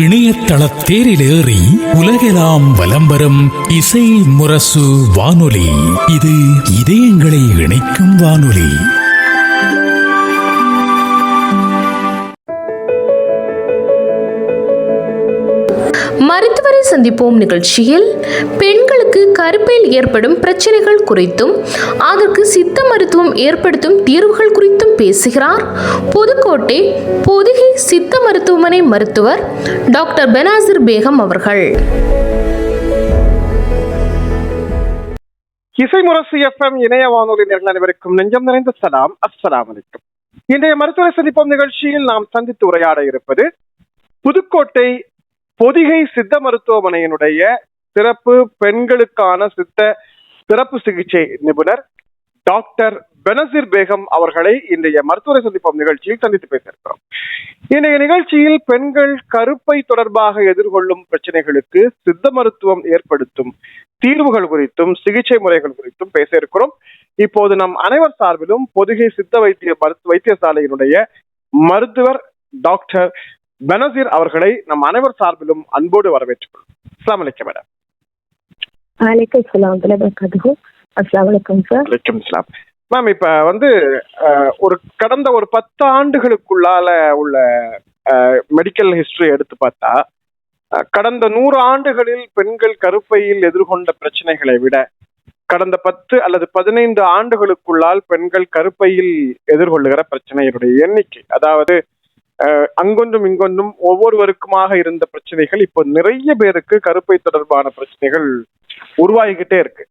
இணையதள தேரிலேறி உலகெல்லாம் வலம் வரும் இசை முரசு வானொலி. இது இதயங்களை இணைக்கும் வானொலி. மருத்துவரை சந்திப்போம் நிகழ்ச்சியில் பெண்களுக்கு கருப்பையில் ஏற்படும் பிரச்சனைகள் குறித்தும் அதற்கு சித்த மருத்துவம் ஏற்படுத்தும் தீர்வுகள் குறித்தும் பேசுகிறார் புதுக்கோட்டை பொதிகை சித்த மருத்துவமனை மருத்துவர் டாக்டர் பெனாசிர் பேகம் அவர்கள். இசைமுரசு எஃப்எம் இணைய வானொலி நேயர்கள் அனைவருக்கும் நெஞ்சம் நிறைந்த சலாம். அஸ்ஸலாமு அலைக்கும். இன்றைய மருத்துவரை சந்திப்போம் நிகழ்ச்சியில் நாம் சந்தித்து உரையாட இருப்பது புதுக்கோட்டை பொதிகை சித்த மருத்துவமனையினுடைய சிறப்பு பெண்களுக்கான சிறப்பு சிகிச்சை நிபுணர் டாக்டர் பெனசீர் பேகம் அவர்களை இன்றைய மருத்துவரை சந்திப்போம் நிகழ்ச்சியில் சந்தித்து பேசியிருக்கிறோம். இன்றைய நிகழ்ச்சியில் பெண்கள் கருப்பை தொடர்பாக எதிர்கொள்ளும் பிரச்சனைகளுக்கு சித்த மருத்துவம் ஏற்படுத்தும் தீர்வுகள் குறித்தும் சிகிச்சை முறைகள் குறித்தும் பேச இருக்கிறோம். இப்போது நம் அனைவர் சார்பிலும் பொதிகை சித்த வைத்தியசாலையினுடைய மருத்துவர் டாக்டர் பெனசீர் அவர்களை நம் அனைவர் சார்பிலும் அன்போடு வரவேற்றுக் கொள்ளும். அஸ்ஸலாமு அலைக்கும் மேடம். அஸ்ஸலாமு அலைக்கும் சார். வலைக்கும் அஸ்ஸலாம். மேம், இப்ப கடந்த ஒரு 10 ஆண்டுகளுக்குள்ளால உள்ள மெடிக்கல் ஹிஸ்டரி எடுத்து பார்த்தா கடந்த 100 ஆண்டுகளில் பெண்கள் கருப்பையில் எதிர்கொண்ட பிரச்சனைகளை விட கடந்த 10 அல்லது 15 ஆண்டுகளுக்குள்ளால் பெண்கள் கருப்பையில் எதிர்கொள்ளுகிற பிரச்சனைகளுடைய எண்ணிக்கை, அதாவது அங்கொன்றும் இங்கொன்றும் ஒவ்வொருவருக்குமாக இருந்த பிரச்சனைகள் இப்போ நிறைய பேருக்கு கருப்பை தொடர்பான பிரச்சனைகள் உருவாகிக்கிட்டே இருக்கு.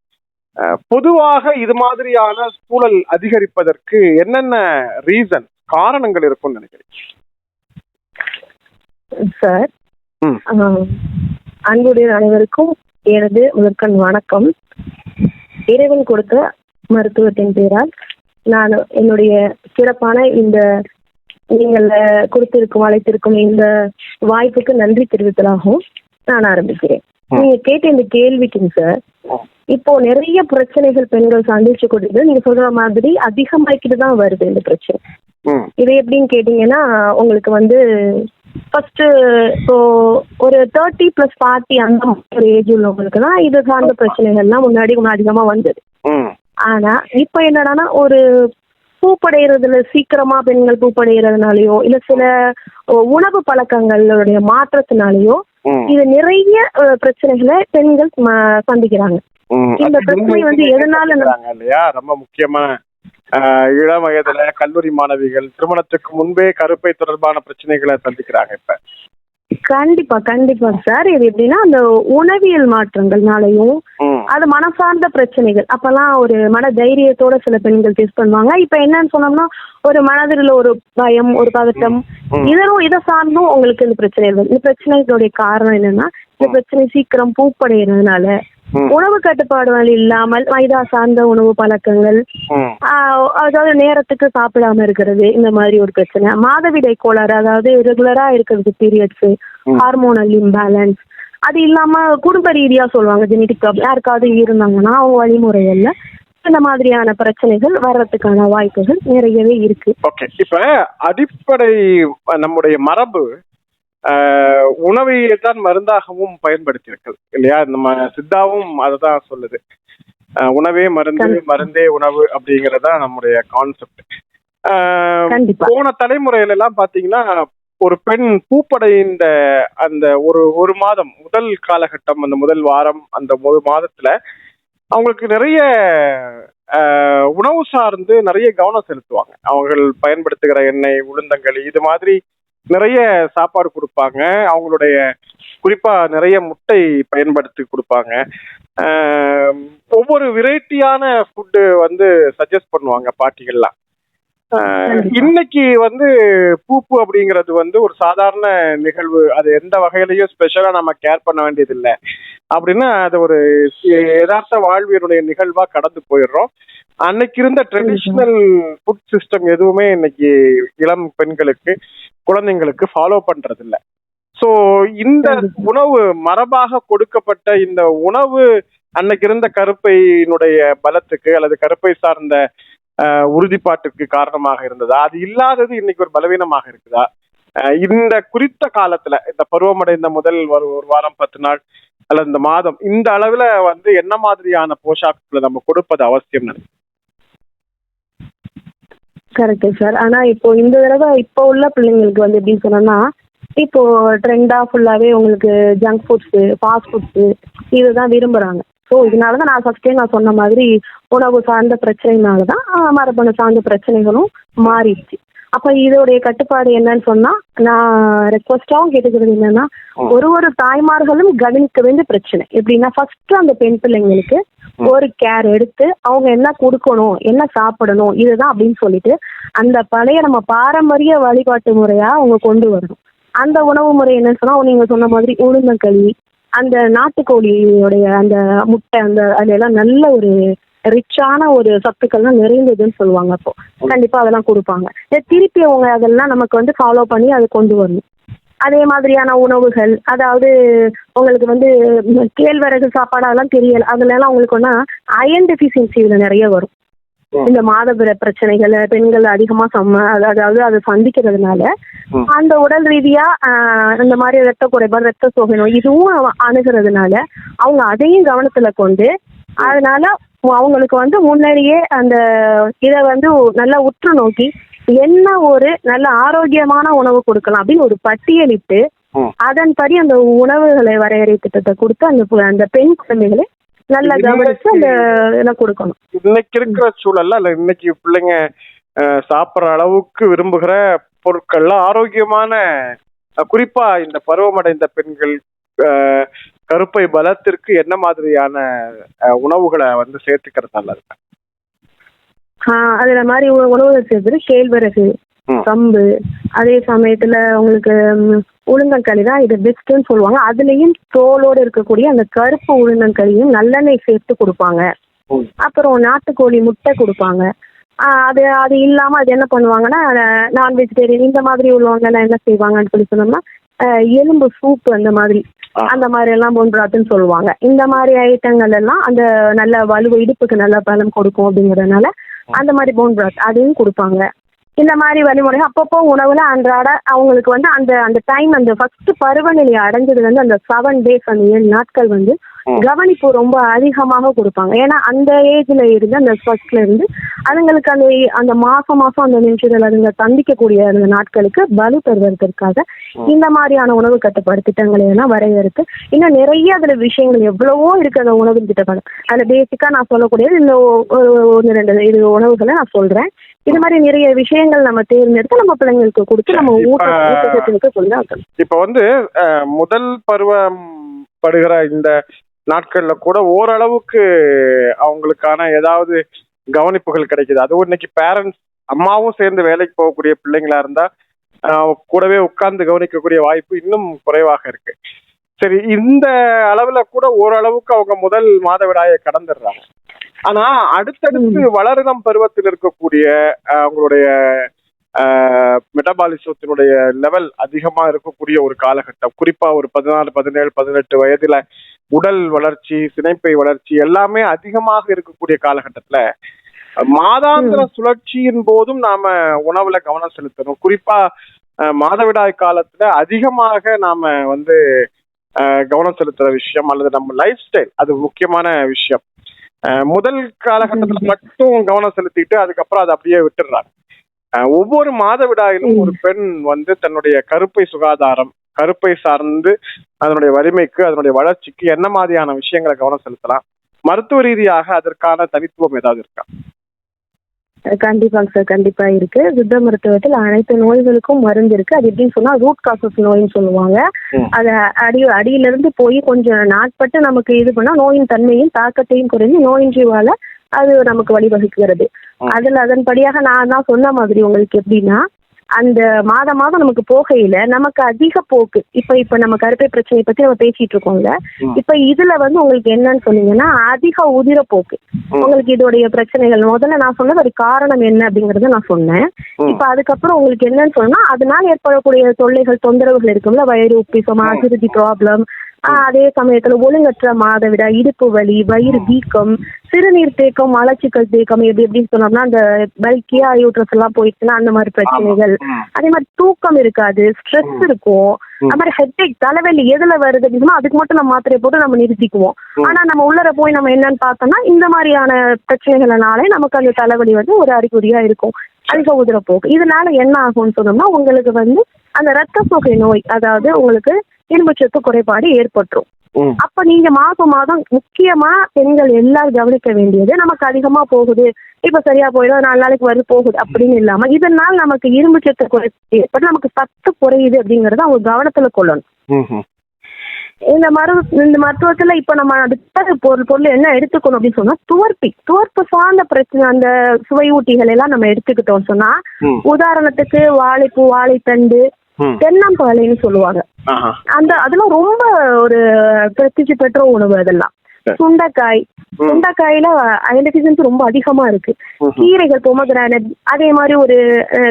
பொதுவாக இது மாதிரியான சூழல் அதிகரிப்பதற்கு என்னென்ன காரணங்கள் இருக்கும்னு நினைக்கிறீங்க சார்? அன்புடைய அனைவருக்கும் எனது முதற்கண் வணக்கம். இறைவன் கொடுத்த மருத்துவத்தின் பேரால் நான் என்னுடைய சிறப்பான இந்த நீங்கள் அழைத்திருக்கும் இந்த வாய்ப்புக்கு நன்றி தெரிவித்தலாகவும் நான் ஆரம்பிக்கிறேன். நீங்க கேட்ட இந்த கேள்விக்குங்க சார், இப்போ நிறைய பிரச்சனைகள் பெண்கள் சந்திச்சு கொண்டு நீங்க சொல்ற மாதிரி அதிகமாக்கிட்டு தான் வருது இந்த பிரச்சனை. இது எப்படின்னு கேட்டீங்கன்னா, உங்களுக்கு ஃபர்ஸ்ட் இப்போ ஒரு 30+40 அந்த ஒரு ஏஜ் உள்ளவங்களுக்கு தான் இது சார்ந்த பிரச்சனைகள்லாம் முன்னாடி அதிகமா வந்தது. ஆனா இப்ப என்னடானா, ஒரு பூப்படைகிறதுல சீக்கிரமா பெண்கள் பூப்படைகிறதுனாலயோ இல்ல சில உணவு பழக்கங்களுடைய மாற்றத்தினாலயோ இது நிறைய பிரச்சனைகளை பெண்கள் சந்திக்கிறாங்க. இந்த பிரச்சனை எதனால இல்லையா? ரொம்ப முக்கியமா இளம் வயதுல கல்லூரி மாணவிகள் திருமணத்துக்கு முன்பே கருப்பை தொடர்பான பிரச்சனைகளை சந்திக்கிறாங்க இப்ப. கண்டிப்பா கண்டிப்பா சார். இது எப்படின்னா, அந்த உணவியல் மாற்றங்கள்னாலையும் அது மனசார்ந்த பிரச்சனைகள் அப்பெல்லாம் ஒரு மன தைரியத்தோட சில பெண்கள் ஃபேஸ் பண்ணுவாங்க. இப்ப என்னன்னு சொன்னோம்னா, ஒரு மனதில் ஒரு பயம், ஒரு பதட்டம், இதை சார்ந்தும் உங்களுக்கு இந்த பிரச்சனை இருக்கு. இந்த பிரச்சனைகளுடைய காரணம் என்னன்னா, இந்த பிரச்சனை சீக்கிரம் பூப்படைகிறதுனால உணவு கட்டுப்பாடு இல்லாமல் மைதா சார்ந்த உணவு பழக்கங்கள், அதாவது நேரத்துக்கு சாப்பிடாம இருக்கிறது, இந்த மாதிரி ஒரு பிரச்சனை. மாதவிடை கோளாறு, அதாவது ரெகுலரா இருக்கிறது பீரியட்ஸ், ஹார்மோனல் இம்பேலன்ஸ், அது இல்லாம குடும்ப ரீதியா சொல்லுவாங்க ஜெனடிக் ப்ராப்ளம் யாருக்காவது இருந்தாங்கன்னா அவங்க வழிமுறைகள்ல இந்த மாதிரியான பிரச்சனைகள் வர்றதுக்கான வாய்ப்புகள் நிறையவே இருக்கு. ஓகே, இப்ப அடிப்படை நம்முடைய மரபு உணவையே தான் மருந்தாகவும் பயன்படுத்தியிருக்கிறது இல்லையா? நம்ம சித்தாவும் அததான் சொல்லுது, உணவே மருந்து, மருந்தே உணவு அப்படிங்கறதா நம்முடைய கான்செப்ட். போன தலைமுறையில எல்லாம் பாத்தீங்கன்னா, ஒரு பெண் பூப்படைந்த அந்த ஒரு மாதம் முதல் காலகட்டம், அந்த முதல் வாரம், அந்த ஒரு மாதத்துல அவங்களுக்கு நிறைய உணவு சார்ந்து நிறைய கவனம் செலுத்துவாங்க. அவங்க பயன்படுத்துகிற எண்ணெய், உளுந்தங்களி, இது மாதிரி நிறைய சாப்பாடு கொடுப்பாங்க. அவங்களுடைய குறிப்பா நிறைய முட்டை பயன்படுத்தி கொடுப்பாங்க. ஒவ்வொரு வெரைட்டியான ஃபுட்டு சஜஸ்ட் பண்ணுவாங்க பாட்டிகள்லாம். இன்னைக்கு பூப்பு அப்படிங்கிறது ஒரு சாதாரண நிகழ்வு, அது எந்த வகையிலையும் ஸ்பெஷலா நம்ம கேர் பண்ண வேண்டியது இல்லை அப்படின்னா அது ஒரு யதார்த்த வாழ்வியனுடைய நிகழ்வா கடந்து போயிடுறோம். அன்னைக்கு இருந்த ட்ரெடிஷ்னல் ஃபுட் சிஸ்டம் எதுவுமே இன்னைக்கு இளம் பெண்களுக்கு, குழந்தைங்களுக்கு ஃபாலோ பண்றது இல்லை. ஸோ இந்த உணவு மரபாக கொடுக்கப்பட்ட இந்த உணவு அன்னைக்கு இருந்த கருப்பையினுடைய பலத்துக்கு அல்லது கருப்பை சார்ந்த உறுதிப்பாட்டுக்கு காரணமாக இருந்ததா? அது இல்லாதது இன்னைக்கு ஒரு பலவீனமாக இருக்குதா? இந்த குறித்த காலத்துல இந்த பருவமடைந்த முதல் ஒரு வாரம் 10 நாள் அல்லது இந்த மாதம் இந்த அளவுல வந்து என்ன மாதிரியான போஷாக்குகளை நம்ம கொடுப்பது அவசியம் நினைக்கிறேன்? Correct sir. ஆனா இப்போ இந்த தடவை இப்போ உள்ள பிள்ளைங்களுக்கு வந்து எப்படின்னு சொன்னோம்னா, இப்போ ட்ரெண்டா ஃபுல்லாவே உங்களுக்கு ஜங்க் ஃபுட்ஸ், ஃபாஸ்ட் ஃபுட்ஸ் இதுதான் விரும்புறாங்க. ஸோ இதனாலதான் நான் ஃபர்ஸ்டே சொன்ன மாதிரி உணவு சார்ந்த பிரச்சனைனாலதான் மரபணு சார்ந்த பிரச்சனைகளும் மாறிடுச்சு. அப்ப இதோடைய கட்டுப்பாடு என்னன்னு சொன்னா, நான் ரெக்வஸ்டாவும் கேட்டுக்கிறது என்னன்னா, ஒரு தாய்மார்களும் கவனிக்க வேண்டிய பிரச்சனை எப்படின்னா, ஃபர்ஸ்ட் அந்த பெண் பிள்ளைங்களுக்கு ஒரு கேர் எடுத்து அவங்க என்ன கொடுக்கணும், என்ன சாப்பிடணும் இதுதான் அப்படின்னு சொல்லிட்டு அந்த பழைய நம்ம பாரம்பரிய வழிபாட்டு முறையா அவங்க கொண்டு வரணும். அந்த உணவு முறை என்னன்னு சொன்னா, நீங்க சொன்ன மாதிரி உளுந்தங்களி, அந்த நாட்டுக்கோழியோடைய அந்த முட்டை, அந்த அதெல்லாம் நல்ல ஒரு ரிச்சான ஒரு சத்துக்கள்லாம் நிறைந்ததுன்னு சொல்லுவாங்க. அப்போ கண்டிப்பா அதெல்லாம் கொடுப்பாங்க. திருப்பி அவங்க அதெல்லாம் நமக்கு வந்து ஃபாலோ பண்ணி அதை கொண்டு வரணும். அதே மாதிரியான உணவுகள், அதாவது உங்களுக்கு வந்து கேழ்வரகு சாப்பாடு அதெல்லாம் தெரியல, அதுல எல்லாம் உங்களுக்கு ஒன்னா அயன் டெஃபிஷியன்சி இதுல நிறைய வரும். இந்த மாதவிட பிரச்சனைகளை பெண்கள் அதிகமா அதாவது அதை சந்திக்கிறதுனால அந்த உடல் ரீதியா இந்த மாதிரி ரத்த குறைபாடு, ரத்த சோகை நோய் இதுவும் அணுகிறதுனால அவங்க அதையும் கவனத்துல கொண்டு, அதனால அவங்களுக்கு வந்து முன்னாடியே அந்த இதை வந்து நல்லா உற்று நோக்கி என்ன ஒரு நல்ல ஆரோக்கியமான உணவு கொடுக்கலாம் அப்படின்னு ஒரு பட்டியலிட்டு அதன்படி அந்த உணவுகளை வரையறை திட்டத்தை கொடுத்து அந்த பெண் குழந்தைகளை நல்லா கவனிச்சு அந்த இதெல்லாம் கொடுக்கணும். இன்னைக்கு இருக்கிற சூழல்ல அல்ல, இன்னைக்கு பிள்ளைங்க சாப்பிட்ற அளவுக்கு விரும்புகிற பொருட்கள்லாம் ஆரோக்கியமான, குறிப்பா இந்த பருவமடைந்த பெண்கள் கருப்பை பலத்திற்கு என்ன மாதிரியான உணவுகளை வந்து சேர்த்துக்கிறது நல்லது? அதுல மாதிரி உணவுகள் சேர்த்து கேழ்வரகு, கம்பு, அதே சமயத்துல உங்களுக்கு உளுந்தங்களி தான் இது பெஸ்ட்ன்னு சொல்லுவாங்க. அதுலயும் தோலோடு இருக்கக்கூடிய அந்த கருப்பு உளுந்தங்களியும் நல்லெண்ணெய் சேர்த்து கொடுப்பாங்க. அப்புறம் நாட்டுக்கோழி முட்டை கொடுப்பாங்க. அது இல்லாம அது என்ன பண்ணுவாங்கன்னா, நான் வெஜிடேரியன் இந்த மாதிரி உள்ளவங்க என்ன செய்வாங்கன்னு சொல்லி சொன்னோம்னா, எலும்பு சூப் அந்த மாதிரி எல்லாம் போன்றாத்துன்னு சொல்லுவாங்க. இந்த மாதிரி ஐட்டங்கள் எல்லாம் அந்த நல்ல வலுவை இடுப்புக்கு நல்ல பலம் கொடுக்கும் அப்படிங்கறதுனால அந்த மாதிரி போன் பிராத் அதையும் கொடுப்பாங்க. இந்த மாதிரி வழிமுறை அப்பப்போ உணவுல அன்றாட அவங்களுக்கு வந்து அந்த டைம் அந்த ஃபர்ஸ்ட் பருவநிலை அடைஞ்சது வந்து அந்த 7 days அந்த 7 நாட்கள் வந்து கவனிப்பு ரொம்ப அதிகமாக கொடுப்பாங்க. ஏன்னா அந்த ஏஜ்ல இருந்து அந்த ஃபர்ஸ்ட்ல இருந்து அதுங்களுக்கு அந்த மாசம் அந்த நிமிஷங்கள் அதுங்க சந்திக்கக்கூடிய அந்த நாட்களுக்கு பலு பெறுவதற்காக இந்த மாதிரியான உணவு கட்டுப்பாடு திட்டங்களை எல்லாம் வரையறுத்து இன்னும் நிறைய அதுல விஷயங்கள் எவ்வளவோ இருக்கு அந்த உணவு திட்டப்பாடு. அதுல பேசிக்கா நான் சொல்லக்கூடியது இந்த 1-2 இது உணவுகளை நான் சொல்றேன். இது மாதிரி நிறைய விஷயங்கள் நம்ம தேர்ந்தெடுத்து நம்ம பிள்ளைங்களுக்கு கொடுத்து நம்ம ஊட்டச்சத்துக்கு கொண்டு. இப்ப வந்து முதல் பருவம் படுகிற இந்த நாட்கள்ல கூட ஓரளவுக்கு அவங்களுக்கான ஏதாவது கவனிப்புகள் கிடைக்குது. அதுவும் இன்னைக்கு பேரண்ட்ஸ் அம்மாவும் சேர்ந்து வேலைக்கு போகக்கூடிய பிள்ளைங்களா இருந்தா கூடவே உட்கார்ந்து கவனிக்கக்கூடிய வாய்ப்பு இன்னும் குறைவாக இருக்கு. சரி, இந்த அளவுல கூட ஓரளவுக்கு அவங்க முதல் மாதவிடாயை கடந்துடுறாங்க. ஆனா அடுத்தடுத்து வளர்தம் பருவத்தில் இருக்கக்கூடிய அவங்களுடைய மெட்டபாலிசத்தினுடைய லெவல் அதிகமா இருக்கக்கூடிய ஒரு காலகட்டம், குறிப்பா ஒரு 16, 17, 18 வயதுல உடல் வளர்ச்சி, சினைப்பை வளர்ச்சி எல்லாமே அதிகமாக இருக்கக்கூடிய காலகட்டத்துல மாதாந்திர சுழற்சியின் போதும் நாம உணவுல கவனம் செலுத்தணும். குறிப்பா மாதவிடாய் காலத்துல அதிகமாக நாம வந்து கவனம் செலுத்துற விஷயம் அல்லது நம்ம லைஃப் ஸ்டைல் அது முக்கியமான விஷயம். முதல் காலகட்டத்துல மட்டும் கவனம் செலுத்திட்டு அதுக்கப்புறம் அதை அப்படியே விட்டுடுறாங்க. ஒவ்வொரு மாதவிடாயிலும் ஒரு பெண் வந்து தன்னுடைய கருப்பை சுகாதாரம், கருப்பை சார்ந்து அதனுடைய வலிமைக்கு அதனுடைய வளர்ச்சிக்கு என்ன மாதிரியான விஷயங்களை கவனம் செலுத்தலாம்? மருத்துவ ரீதியாக அதற்கான தனித்துவம் ஏதாவது இருக்கா? கண்டிப்பாங்க சார், கண்டிப்பா இருக்கு. சித்த மருத்துவத்தில் அனைத்து நோய்களுக்கும் மருந்து இருக்கு. அது எப்படின்னு சொன்னா ரூட் காசஸ் நோயின்னு சொல்லுவாங்க. அத அடியில இருந்து போய் கொஞ்சம் நாட்பட்டு நமக்கு இது பண்ணா நோயின் தன்மையும் தாக்கத்தையும் குறைஞ்சு நோயின்றி வாழ அது நமக்கு வழிவகுக்கிறது. அதுல அதன்படியாக நான் தான் சொன்ன மாதிரி உங்களுக்கு எப்படின்னா, அந்த மாதம் நமக்கு போகையில நமக்கு அதிக போக்கு இப்ப நம்ம கருப்பை பிரச்சனை பத்தி நம்ம பேசிட்டு இருக்கோம்ல, இப்ப இதுல வந்து உங்களுக்கு என்னன்னு சொன்னீங்கன்னா அதிக உதிர போக்கு உங்களுக்கு இதோடைய பிரச்சனைகள். முதல்ல நான் சொன்னது ஒரு காரணம் என்ன அப்படிங்கறத நான் சொன்னேன். இப்ப அதுக்கப்புறம் உங்களுக்கு என்னன்னு சொன்னா அதனால ஏற்படக்கூடிய தொல்லைகள், தொந்தரவுகள் இருக்கும்ல, வயிறு உப்பிசம், அசிடிட்டி ப்ராப்ளம், அதே சமயத்துல ஒழுங்கற்ற மாதவிடாய், இடுப்பு வலி, வயிறு வீக்கம், சிறுநீர் தேக்கம், மலச்சிக்கல் தேக்கம், எப்படின்னு சொன்னோம்னா அந்த பல்கியா யூட்ரஸ் எல்லாம் போயிடுச்சுன்னா அந்த மாதிரி பிரச்சனைகள். அதே மாதிரி தூக்கம் இருக்காது, ஸ்ட்ரெஸ் இருக்கும், அது மாதிரி ஹெட்டேக், தலைவலி எதுல வருது அப்படின்னா அதுக்கு மட்டும் நம்ம மாத்திரையை போட்டு நம்ம நிறுத்திக்குவோம். ஆனா நம்ம உள்ளர போய் நம்ம என்னன்னு பார்த்தோம்னா இந்த மாதிரியான பிரச்சனைகள்னாலே நமக்கு அந்த தலைவலி வந்து ஒரு அறிகுறியா இருக்கும். அதிக உதிரப்போக்கு. இதனால என்ன ஆகும்னு சொன்னோம்னா உங்களுக்கு வந்து அந்த ரத்த சோகை நோய், அதாவது உங்களுக்கு இரும்புச்சத்து குறைபாடு ஏற்பட்டுரும். அப்ப நீங்க மாதம் முக்கியமா பெண்கள் எல்லாரும் கவனிக்க வேண்டியது, நமக்கு அதிகமா போகுது, இப்ப சரியா போயிடும், 4 நாளைக்கு வருது போகுது அப்படின்னு இல்லாம இதனால் நமக்கு இரும்புச்சத்து குறைபாடு ஏற்பட்டு நமக்கு சத்து குறையுது அப்படிங்கறத அவங்க கவனத்துல கொள்ளணும். இந்த மருத்துவத்துல இப்ப நம்ம அடுத்த பொருள் என்ன எடுத்துக்கணும் அப்படின்னு சொன்னா துவர்ப்பு சார்ந்த பிரச்சனை, அந்த சுவையூட்டிகள் எல்லாம் நம்ம எடுத்துக்கிட்டோம் சொன்னா, உதாரணத்துக்கு வாழைப்பூ, வாழைத்தண்டு, தென்னம்பாலைன்னு சொல்லுவாங்க. அதெல்லாம் ரொம்ப ஒரு பிரசித்தி பெற்ற உணவு. அதெல்லாம் சுண்டைக்காயில அயன் டெஃபிஷியன்சி ரொம்ப அதிகமா இருக்கு. கீரைகள், பொமகிரானட், அதே மாதிரி ஒரு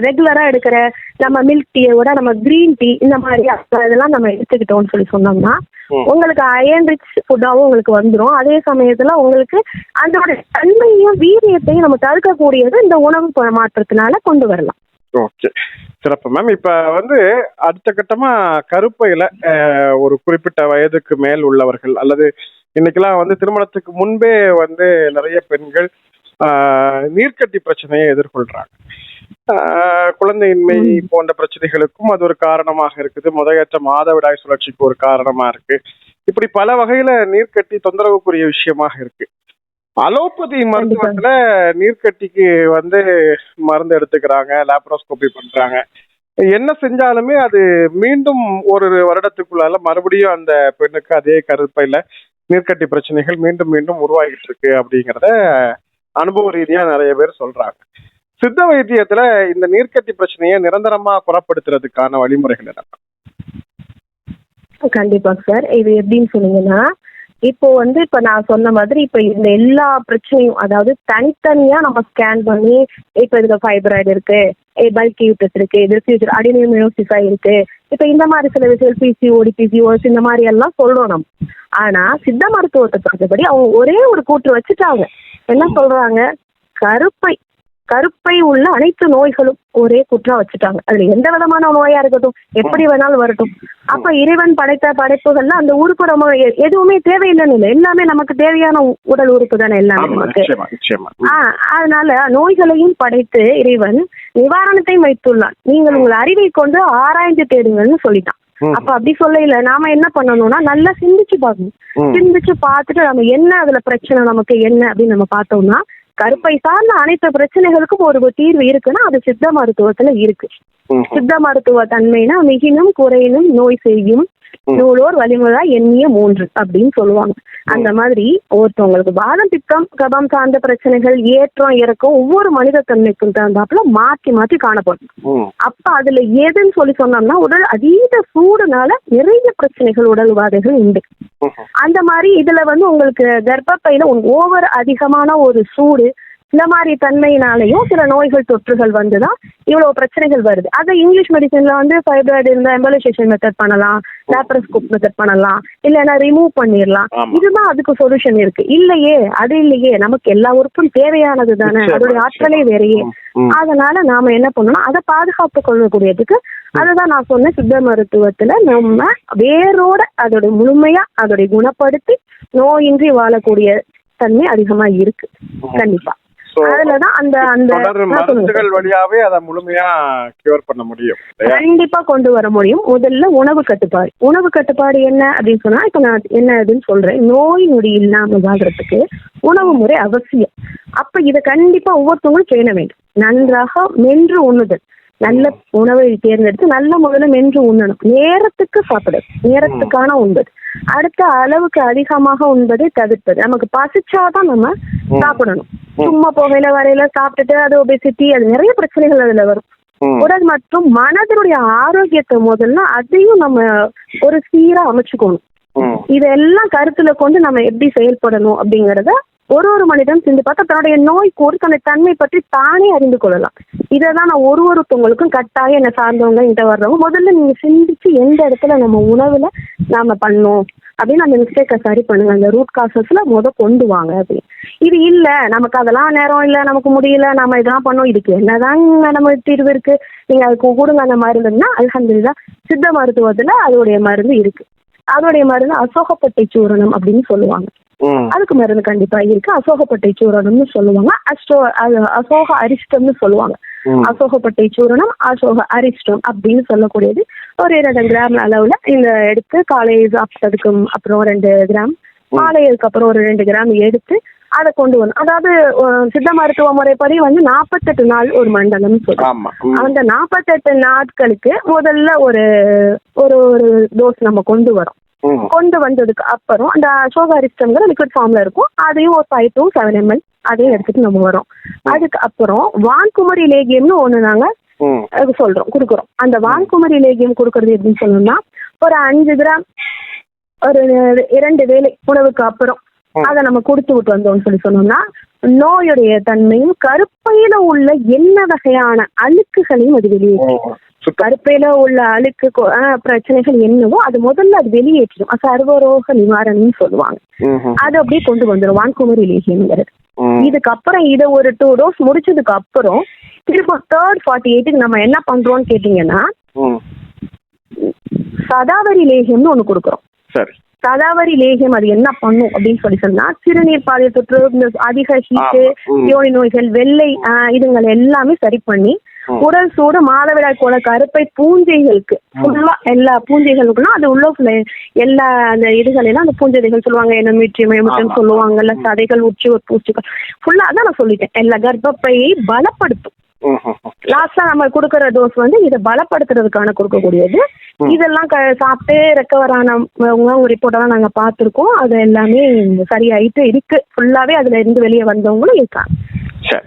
ரெகுலரா எடுக்கிற நம்ம மில்க் டீயோட நம்ம கிரீன் டீ, இந்த மாதிரி இதெல்லாம் நம்ம எடுத்துக்கிட்டோம்னு சொன்னோம்னா உங்களுக்கு அயன் ரிச் ஃபுட்டாவும் உங்களுக்கு வந்துடும். அதே சமயத்துல உங்களுக்கு அதோட தன்மையும் வீரியத்தையும் நம்ம தடுக்கக்கூடியது இந்த உணவு மாற்றத்தினால கொண்டு வரலாம். ஓகே, சிறப்பு மேம். இப்ப வந்து அடுத்த கட்டமா கருப்பையில ஒரு குறிப்பிட்ட வயதுக்கு மேல் உள்ளவர்கள் அல்லது இன்னைக்கெல்லாம் வந்து திருமணத்துக்கு முன்பே வந்து நிறைய பெண்கள் நீர்க்கட்டி பிரச்சனையை எதிர்கொள்றாங்க. குழந்தையின்மை போன்ற பிரச்சனைகளுக்கும் அது ஒரு காரணமாக இருக்குது. முறையற்ற மாதவிடாய் சுழற்சிக்கு ஒரு காரணமா இருக்கு. இப்படி பல வகையில நீர்க்கட்டி தொந்தரவுக்குரிய விஷயமாக இருக்கு. அலோபதி மருத்துவத்துல நீர்க்கட்டிக்கு வந்து மருந்து எடுத்துக்கிறாங்க, லேப்ரோஸ்கோபி பண்றாங்க. என்ன செஞ்சாலுமே அது மீண்டும் ஒரு வருடத்துக்குள்ளால மறுபடியும் அந்த பெண்ணுக்கு அதே கருப்பையில நீர்க்கட்டி பிரச்சனைகள் மீண்டும் மீண்டும் உருவாகிட்டு இருக்கு அப்படிங்கிறத அனுபவ ரீதியா நிறைய பேர் சொல்றாங்க. சித்த வைத்தியத்துல இந்த நீர்க்கட்டி பிரச்சனையை நிரந்தரமா குணப்படுத்துறதுக்கான வழிமுறைகள் என்ன? கண்டிப்பா சார். இது எப்படின்னு சொன்னீங்கன்னா, இப்போ வந்து இப்ப நான் சொன்ன மாதிரி இப்ப இந்த எல்லா பிரச்சனையும், அதாவது தனித்தனியா நம்ம ஸ்கேன் பண்ணி இப்ப இதுல ஃபைப்ராய்டு இருக்கு, பல்கி யூட்ரஸ் இருக்கு, இது அடினோமியோசிஸா இருக்கு, இப்ப இந்த மாதிரி சில விஷயங்கள் பிசிஓடி, பிசிஓஎஸ் இந்த மாதிரி எல்லாம் சொல்றோம் நம்ம. ஆனா சித்த மருத்துவத்தை பொறுத்தபடி அவங்க ஒரே ஒரு கூற்று வச்சுட்டாங்க. என்ன சொல்றாங்க? கருப்பை உள்ள அனைத்து நோய்களும் ஒரே குற்றம் வச்சுட்டாங்க. அதுல எந்த விதமான நோயா இருக்கட்டும், எப்படி வேணாலும் வரட்டும். அப்ப இறைவன் படைத்த படைப்புகள்ல அந்த உறுப்பு நம்ம எதுவுமே தேவையில்லைன்னு இல்லை, எல்லாமே நமக்கு தேவையான உடல் உறுப்பு தானே எல்லாமே நமக்கு. அதனால நோய்களையும் படைத்து இறைவன் நிவாரணத்தையும் வைத்துள்ளான். நீங்கள் உங்கள் அறிவை கொண்டு ஆராய்ந்து தேடுங்கன்னு சொல்லிட்டான். அப்ப அப்படி சொல்லல, நாம என்ன பண்ணணும்னா நல்லா சிந்திச்சு பார்க்கணும். சிந்திச்சு பார்த்துட்டு நம்ம என்ன அதுல பிரச்சனை, நமக்கு என்ன அப்படின்னு நம்ம பார்த்தோம்னா, கருப்பை சார்ந்த அனைத்து பிரச்சனைகளுக்கும் ஒரு தீர்வு இருக்குன்னா அது சித்த மருத்துவத்துல இருக்கு. சித்த மருத்துவ தன்மைனா மிகினும் குறையினும் நோய் செய்யும் நூலோர் வழிமுறை எண்ணிய 3 அப்படின்னு சொல்லுவாங்க. அந்த மாதிரி ஒருத்தவங்களுக்கு பாதம், பித்தம், கபம் சார்ந்த பிரச்சனைகள், ஏற்றம் இறக்கம் ஒவ்வொரு மனித தன்மைக்கும் தகுந்தாப்புல மாற்றி மாற்றி காணப்படும். அப்ப அதுல எதுன்னு சொன்னோம்னா, உடல் அதீத சூடுனால நிறைய பிரச்சனைகள், உடல் உபாதைகள் உண்டு. அந்த மாதிரி இதுல வந்து உங்களுக்கு கர்ப்பப்பையில ஓவர் அதிகமான ஒரு சூடு, இந்த மாதிரி தன்மையினாலையும் சில நோய்கள் தொற்றுகள் வந்துதான் இவ்வளவு பிரச்சனைகள் வருது. அதை இங்கிலீஷ் மெடிசன்ல வந்து ஃபைப்ராய்டு இருந்தா எம்பலைசேஷன் மெத்தட் பண்ணலாம், லேப்ரோஸ்கோப் மெத்தட் பண்ணலாம், இல்லைன்னா ரிமூவ் பண்ணிடலாம். இதுதான் அதுக்கு சொல்யூஷன் இருக்கு. இல்லையே நமக்கு எல்லா உறுப்பும் தேவையானது தானே, அதோடைய ஆற்றலே வேறையே. அதனால நாம என்ன பண்ணணும், அதை பாதுகாப்பு கொள்ளக்கூடியதுக்கு அதுதான் நான் சொன்ன சித்த மருத்துவத்துல நம்ம வேரோட அதோட முழுமையா அதோடைய குணப்படுத்தி நோயின்றி வாழக்கூடிய தன்மை அதிகமா இருக்கு. கண்டிப்பா அதுலதான் அந்த மருந்துகள் வழியாவே அதை முழுமையா கியூர் பண்ண முடியும், கண்டிப்பா கொண்டு வர முடியும். முதல்ல உணவு கட்டுப்பாடு என்ன அப்படின்னு சொன்னா, இப்ப நான் என்ன அதுன்னு சொல்றேன். நோய் நொடி இல்லாம வாழ்றதுக்கு உணவு முறை அவசியம். அப்ப இதை கண்டிப்பா ஒவ்வொருத்தவங்களும் பேண வேண்டும். நன்றாக மென்று உண்ணுதல், நல்ல உணவை தேர்ந்தெடுத்து நல்ல முதல்ல மென்று உண்ணணும். நேரத்துக்கு சாப்பிடுறது, நேரத்துக்கான உண்பது. அடுத்த அளவுக்கு அதிகமாக உண்பதை தவிர்ப்பது. நமக்கு பசிச்சாதான் நம்ம சாப்பிடணும். சும்மா புகையில வரையில சாப்பிட்டுட்டு அது ஒபேசிட்டி, அது நிறைய பிரச்சனைகள் அதுல வரும். உடல் மற்றும் மனதினுடைய ஆரோக்கியத்தை முதல்ல அதையும் நம்ம ஒரு சீரா அமைச்சுக்கணும். இதெல்லாம் கருத்துல கொண்டு நம்ம எப்படி செயல்படணும் அப்படிங்கறத ஒரு மனிதன் சிந்து பார்த்தா தன்னுடைய நோய் தன்னுடைய தன்மை பற்றி தானே அறிந்து கொள்ளலாம். இதைதான் நான் ஒருத்தவங்களுக்கும் கட்டாயம் என்ன சார்ந்தவங்க கிட்ட வர்றவங்க முதல்ல நீங்க சிந்திச்சு எந்த இடத்துல நம்ம உணவுல நாம பண்ணோம், அப்படின்னு அந்த மிஸ்டேக்கை சரி பண்ணுங்க, அந்த ரூட் காசஸ்ல கொண்டு வாங்க அப்படின்னு. இது இல்ல நமக்கு அதெல்லாம் நேரம் இல்ல, நமக்கு முடியல, நம்ம இதெல்லாம் பண்ணோம், இதுக்கு என்னதாங்க நம்ம தீர்வு இருக்கு, நீங்க அதுக்கு கொடுங்க அந்த மருந்துன்னா அல்ஹம்துலில்லாஹ் சித்த மருத்துவத்துல அதோடைய மருந்து இருக்கு. அதோடைய மருந்து அசோகப்பட்டை சூரணம் அப்படின்னு சொல்லுவாங்க. அதுக்கு மருந்து கண்டிப்பா இருக்கு. அசோகப்பட்டை சூரணம்னு சொல்லுவாங்க. அசோக அரிஷ்டம்னு சொல்லுவாங்க. அசோகப்பட்டை சூரணம், அசோக அரிஷ்டம் அப்படின்னு சொல்லக்கூடியது ஒரு 2 கிராம் அளவுல இந்த எடுத்து காலை சாப்பிட்டதுக்கு அப்புறம் 2 கிராம், மாலைக்கு அப்புறம் ஒரு 2 கிராம் எடுத்து அதை கொண்டு வரணும். அதாவது சித்த மருத்துவ முறைப்படி 48 நாள் ஒரு மண்டலம் சொல்லுவாங்க. அந்த 48 நாட்களுக்கு முதல்ல ஒரு ஒரு டோஸ் நம்ம கொண்டு வரோம். கொண்டு வந்ததுக்கு அப்புறம் அந்த அசோக அரிஷ்டம்ங்கிற லிக்விட் ஃபார்ம்ல இருக்கும், அதையும் ஒரு 5 to 7 ml அதையும் எடுத்துட்டு நம்ம வரோம். அதுக்கு அப்புறம் வான்குமரி லேகியம்னு ஒண்ணு நாங்க சொல்றோம், கொடுக்குறோம். அந்த வான்குமரி லேகியம் கொடுக்கறது எப்படின்னு சொல்லணும்னா ஒரு 5 கிராம் ஒரு 2 வேளை உணவுக்கு அப்புறம் அதை நம்ம கொடுத்து விட்டு வந்தோம்னு சொன்னோம்னா நோயுடைய தன்மையும் கருப்பையில உள்ள என்ன வகையான அழுக்குகளையும் அது வெளியேற்றும். கருப்பையில உள்ள அழுக்கு பிரச்சனைகள் என்னவோ அது முதல்ல அது வெளியேற்றும். சர்வரோக நிவாரணம்னு சொல்லுவாங்க. அது அப்படியே கொண்டு வந்துடும் வான்குமரி லேகியம்ங்கிறது. இதுக்கப்புறம் இதை ஒரு 2 டோஸ் முடிச்சதுக்கு அப்புறம் திரும்ப 3rd 48க்கு நம்ம என்ன பண்றோம்னு கேட்டீங்கன்னா சதாவரி லேகியம்னு ஒண்ணு கொடுக்குறோம். சதாவரி லேகியம் அது என்ன பண்ணும் அப்படின்னு சொன்னா சிறுநீர் பாதை தொற்று, அதிக ஹீட்டு, யோனி நோய்கள், வெள்ளை இதுங்களை எல்லாமே சரி பண்ணி உடல் சூடு, மாதவிடாய் கோல கருப்பை பூஞ்சைகளுக்கு ஃபுல்லா எல்லா பூஞ்சைகளுக்குன்னா அது உள்ள எல்லா அந்த இதுகளெல்லாம் அந்த பூஞ்சைகள் சொல்லுவாங்க, என்ன சொல்லுவாங்கல்ல, சதைகள், உச்சி ஒரு பூச்சிகள் ஃபுல்லா அதான் நான் சொல்லிட்டேன். எல்லா கர்ப்பப்பையை பலப்படுத்தும். லாஸ்டா நம்ம கொடுக்கற டோஸ் இதை பலப்படுத்துறதுக்கான கொடுக்கக்கூடியது. இதெல்லாம் சாப்பிட்டு ரெக்கவர் ஆனவங்க ஒரு ரிப்போர்ட்டெல்லாம் நாங்க பார்த்துருக்கோம். அது எல்லாமே சரியாயிட்டு இருக்கு. ஃபுல்லாவே அதுல இருந்து வெளியே வந்தவங்களும் இருக்காங்க. சரி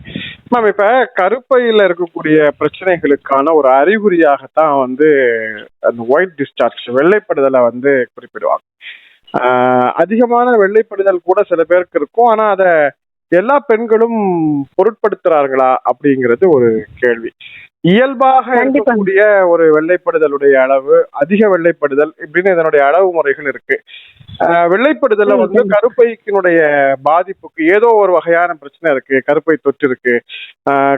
மேம், இப்ப கருப்பையில இருக்கக்கூடிய பிரச்சனைகளுக்கான ஒரு அறிகுறியாகத்தான் அந்த ஒயிட் டிஸ்சார்ஜ் வெள்ளைப்படுதலை குறிப்பிடுவாங்க. அதிகமான வெள்ளைப்படுதல் கூட சில பேருக்கு இருக்கும். ஆனா அத எல்லா பெண்களும் பொருட்படுத்துறார்களா அப்படிங்கிறது ஒரு கேள்வி. இயல்பாக இருக்கக்கூடிய ஒரு வெள்ளைப்படுதலுடைய அளவு, அதிக வெள்ளைப்படுதல் இப்படின்னு இதனுடைய அளவு முறைகள் இருக்கு. வெள்ளைப்படுதல கருப்பைக்கினுடைய பாதிப்புக்கு ஏதோ ஒரு வகையான பிரச்சனை இருக்கு, கருப்பை தொற்று இருக்கு,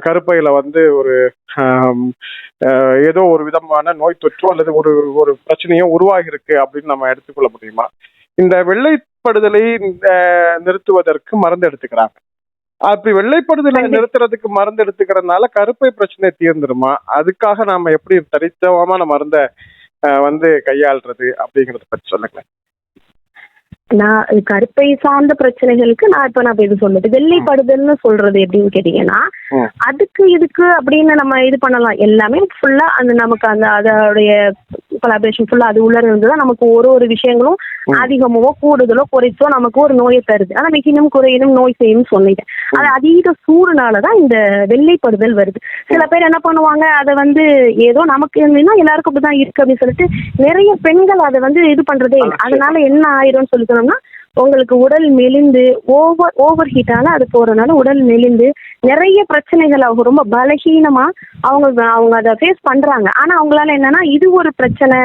கருப்பையில ஒரு ஏதோ ஒரு விதமான நோய் தொற்றோ அல்லது ஒரு ஒரு பிரச்சனையோ உருவாகி இருக்கு அப்படின்னு நம்ம எடுத்துக்கொள்ள முடியுமா? இந்த வெள்ளைப்படுதலை நிறுத்துவதற்கு மருந்து எடுத்துக்கிறாங்க. அப்படி வெள்ளைப்படுதலை நிறுத்துறதுக்கு மருந்து எடுத்துக்கிறதுனால கருப்பை பிரச்சனை தீர்ந்துருமா? அதுக்காக நாம எப்படி தனித்துவமான மருந்தை கையாள்றது அப்படிங்கறத பத்தி சொல்லுங்க. நான் கருப்பை சார்ந்த பிரச்சனைகளுக்கு நான் இது சொல்றது வெள்ளைப்படுதல்னு சொல்றது எப்படின்னு கேட்டீங்கன்னா அதுக்கு இதுக்கு அப்படின்னு நம்ம இது பண்ணலாம். எல்லாமே ஃபுல்லா அந்த நமக்கு அந்த அதோடைய கொலாபரேஷன் ஃபுல்லா அது உள்ள இருந்துதான் நமக்கு ஒரு விஷயங்களும் அதிகமோ கூடுதலோ குறைச்சோ நமக்கு ஒரு நோயை தருது. ஆனா மிகினும் குறையினும் நோய் செய்யும் சொல்லிட்டேன். அது அதீத சூடுனாலதான் இந்த வெள்ளைப்படுதல் வருது. சில பேர் என்ன பண்ணுவாங்க, அதை ஏதோ நமக்கு இருந்ததுன்னா எல்லாருக்கும் அப்படிதான் இருக்கு அப்படின்னு சொல்லிட்டு நிறைய பெண்கள் அதை இது பண்றதே இல்லை. அதனால என்ன ஆயிரும் சொல்லி உங்களுக்கு உடல் மெலிந்து ஓவர் ஹீட்டால அது போறதுனால உடல் மெலிந்து நிறைய பிரச்சனைகள் அவங்க ரொம்ப பலகீனமா அவங்க அதை ஃபேஸ் பண்றாங்க. ஆனா அவங்களால என்னன்னா இது ஒரு பிரச்சனை,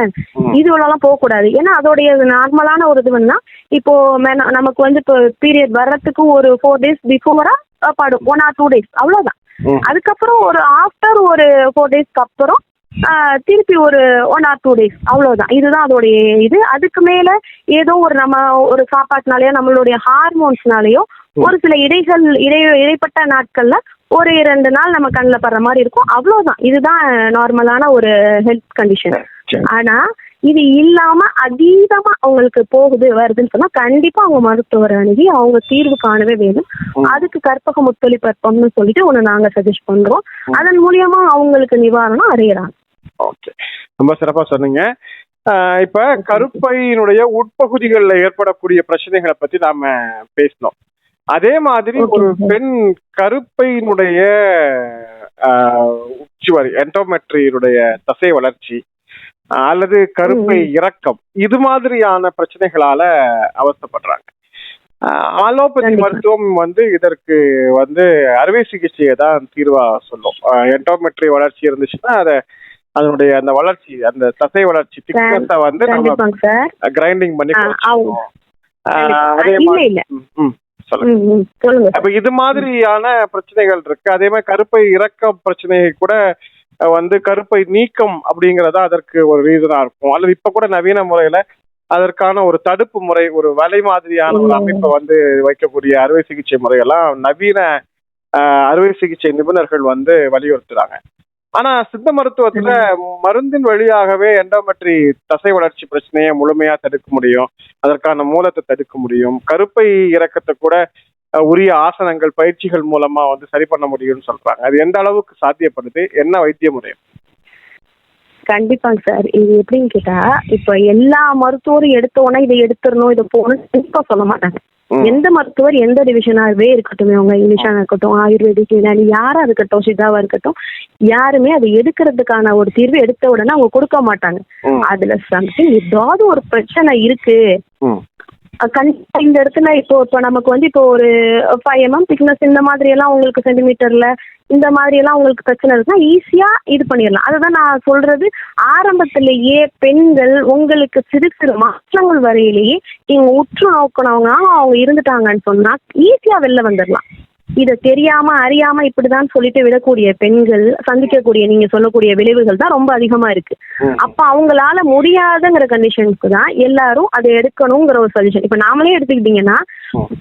இதுவெல்லாம் போக கூடாது. ஏன்னா அதோடைய நார்மலான ஒரு இதுன்னா இப்போ நமக்கு இப்போ பீரியட் வர்றதுக்கு ஒரு 4 days பிஃபோரா படும், 1 or 2 days அவ்வளவுதான். அதுக்கப்புறம் ஒரு ஆஃப்டர் ஒரு 4 daysக்கு அப்புறம் திருப்பி ஒரு 1 or 2 days அவ்வளவுதான். இதுதான் அதோடைய இது. அதுக்கு மேல ஏதோ நம்ம ஒரு சாப்பாட்டுனாலயோ நம்மளுடைய ஹார்மோன்ஸ்னாலயோ ஒரு சில இடைப்பட்ட நாட்கள்ல ஒரு 2 நாள் நம்ம கண்ணில் படுற மாதிரி இருக்கும், அவ்வளவுதான். இதுதான் நார்மலான ஒரு ஹெல்த் கண்டிஷன். ஆனா இது இல்லாம அதீதமா அவங்களுக்கு வருதுன்னு சொன்னா கண்டிப்பா அவங்க மருத்துவர் அணுகி அவங்க தீர்வு காணவே வேணும். அதுக்கு கற்பக முத்தொழிப்பம்னு சொல்லிட்டு ஒண்ணு நாங்க சஜஸ்ட் பண்றோம். அதன் மூலியமா அவங்களுக்கு நிவாரணம் அடையறாங்க. ஓகே, ரொம்ப சிறப்பா சொன்னீங்க. இப்ப கருப்பையினுடைய உட்பகுதிகளில் ஏற்படக்கூடிய பிரச்சனைகளை பத்தி நாம பேசணும். அதே மாதிரி ஒரு பெண் கருப்பையினுடைய உச்சிவாரி என்டோமெட்ரியினுடைய தசை வளர்ச்சி அல்லது கருப்பை இறக்கம் இது மாதிரியான பிரச்சனைகளால அவஸ்தைப்படுறாங்க. ஆலோபதி மருத்துவம் இதற்கு அறுவை சிகிச்சையை தான் தீர்வா சொல்லும். என்டோமெட்ரி வளர்ச்சி இருந்துச்சுன்னா அதை அதனுடைய அந்த வளர்ச்சி, அந்த தசை வளர்ச்சி திக்னஸை வந்து நம்ம கிரைண்டிங் பண்ணி அதே மாதிரி சொல்லுங்க. அப்ப இது மாதிரியான பிரச்சனைகள் இருக்கு. அதே மாதிரி கருப்பை இறக்க பிரச்சனை கூட வந்து கருப்பை நீக்கம் அப்படிங்கறதா அதற்கு ஒரு ரீசனா இருக்கும். அல்லது இப்ப கூட நவீன முறையில அதற்கான ஒரு தடுப்பு முறை, ஒரு வலை மாதிரியான ஒரு அமைப்பை வந்து வைக்கக்கூடிய அறுவை சிகிச்சை முறையெல்லாம் நவீன அறுவை சிகிச்சை நிபுணர்கள் வந்து வலியுறுத்துறாங்க. ஆனா சித்த மருத்துவத்துல மருந்தின் வழியாகவே எண்டோமெட்ரி தசை வளர்ச்சி பிரச்சனையை முழுமையா தடுக்க முடியும், அதற்கான மூலத்தை தடுக்க முடியும். கருப்பை இறக்கத்தை கூட உரிய ஆசனங்கள் பயிற்சிகள் மூலமா வந்து சரி பண்ண முடியும்னு சொல்றாங்க. அது எந்த அளவுக்கு சாத்தியப்படுது, என்ன வைத்திய முறை? கண்டிப்பாங்க சார். இது எப்படின்னு கேட்டா, இப்ப எல்லா மருத்துவரும் எடுத்த உடனே இதை எடுத்துடணும், இதை போகணும் கண்டிப்பா சொல்ல மாட்டாங்க. எந்த மருத்துவர் எந்த டிவிஷனாகவே இருக்கட்டும், அவங்க இங்கிலீஷா இருக்கட்டும், ஆயுர்வேதிக், யாரா இருக்கட்டும், சித்தாவா இருக்கட்டும், யாருமே அதை எடுக்கிறதுக்கான ஒரு தீர்வு எடுத்த உடனே அவங்க கொடுக்க மாட்டாங்க. அதுல சம்திங் ஏதாவது ஒரு பிரச்சனை இருக்கு. கண்டிப்பா இந்த இடத்துல இப்போ நமக்கு வந்து இப்போ ஒரு 5 mm திக்னஸ் இந்த மாதிரி எல்லாம் உங்களுக்கு சென்டிமீட்டர்ல இந்த மாதிரி எல்லாம் உங்களுக்கு பிரச்சனை இருக்குன்னா ஈஸியா இது பண்ணிடலாம். அதுதான் நான் சொல்றது. ஆரம்பத்திலேயே பெண்கள் உங்களுக்கு சிறு சிறு மாற்றங்கள் வரையிலேயே நீங்க உற்று நோக்கினவங்க அவங்க இருந்துட்டாங்கன்னு சொன்னா ஈஸியா வெளில வந்துடலாம். இதை தெரியாம அறியாம இப்படிதான் சொல்லிட்டு விடக்கூடிய பெண்கள் சந்திக்கக்கூடிய நீங்க சொல்லக்கூடிய விளைவுகள் தான் ரொம்ப அதிகமா இருக்கு. அப்ப அவங்களால முடியாதுங்கிற கண்டிஷனுக்கு தான் எல்லாரும் அதை எடுக்கணுங்கிற ஒரு சஜஷன். இப்ப நாமளே எடுத்துக்கிட்டீங்கன்னா